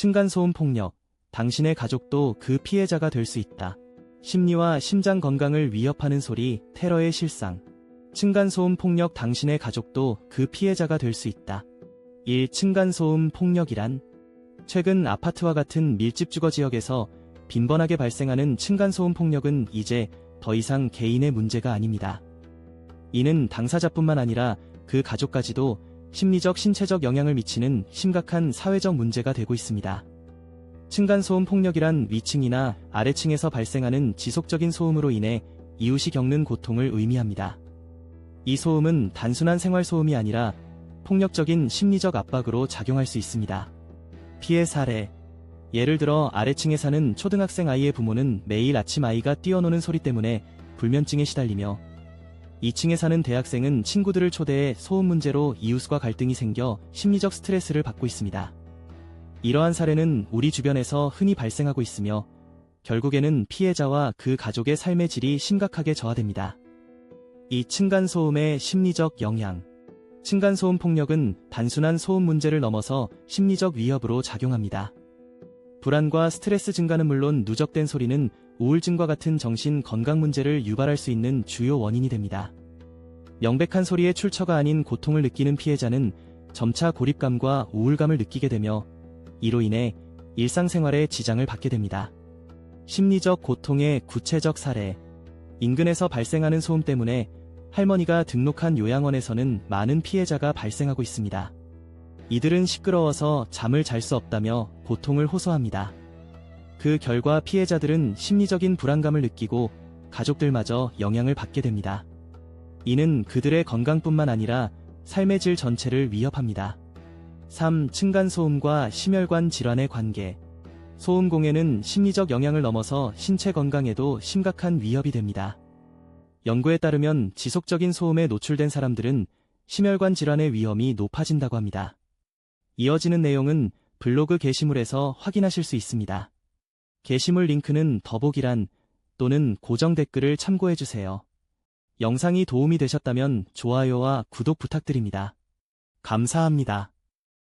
층간소음 폭력, 당신의 가족도 그 피해자가 될 수 있다. 심리와 심장 건강을 위협하는 소리, 테러의 실상. 층간소음 폭력, 당신의 가족도 그 피해자가 될 수 있다. 1. 층간소음 폭력이란 최근 아파트와 같은 밀집 주거 지역에서 빈번하게 발생하는 층간소음 폭력은 이제 더 이상 개인의 문제가 아닙니다. 이는 당사자뿐만 아니라 그 가족까지도 심리적, 신체적 영향을 미치는 심각한 사회적 문제가 되고 있습니다. 층간소음 폭력이란 위층이나 아래층에서 발생하는 지속적인 소음으로 인해 이웃이 겪는 고통을 의미합니다. 이 소음은 단순한 생활소음이 아니라 폭력적인 심리적 압박으로 작용할 수 있습니다. 피해 사례. 예를 들어 아래층에 사는 초등학생 아이의 부모는 매일 아침 아이가 뛰어노는 소리 때문에 불면증에 시달리며 2층에 사는 대학생은 친구들을 초대해 소음 문제로 이웃과 갈등이 생겨 심리적 스트레스를 받고 있습니다. 이러한 사례는 우리 주변에서 흔히 발생하고 있으며 결국에는 피해자와 그 가족의 삶의 질이 심각하게 저하됩니다. 이 층간소음의 심리적 영향. 층간소음 폭력은 단순한 소음 문제를 넘어서 심리적 위협으로 작용합니다. 불안과 스트레스 증가는 물론 누적된 소리는 우울증과 같은 정신 건강 문제를 유발할 수 있는 주요 원인이 됩니다. 명백한 소리의 출처가 아닌 고통을 느끼는 피해자는 점차 고립감과 우울감을 느끼게 되며 이로 인해 일상생활에 지장을 받게 됩니다. 심리적 고통의 구체적 사례. 인근에서 발생하는 소음 때문에 할머니가 등록한 요양원에서는 많은 피해자가 발생하고 있습니다. 이들은 시끄러워서 잠을 잘 수 없다며 고통을 호소합니다. 그 결과 피해자들은 심리적인 불안감을 느끼고 가족들마저 영향을 받게 됩니다. 이는 그들의 건강뿐만 아니라 삶의 질 전체를 위협합니다. 3. 층간소음과 심혈관 질환의 관계. 소음 공해는 심리적 영향을 넘어서 신체 건강에도 심각한 위협이 됩니다. 연구에 따르면 지속적인 소음에 노출된 사람들은 심혈관 질환의 위험이 높아진다고 합니다. 이어지는 내용은 블로그 게시물에서 확인하실 수 있습니다. 게시물 링크는 더보기란 또는 고정 댓글을 참고해주세요. 영상이 도움이 되셨다면 좋아요와 구독 부탁드립니다. 감사합니다.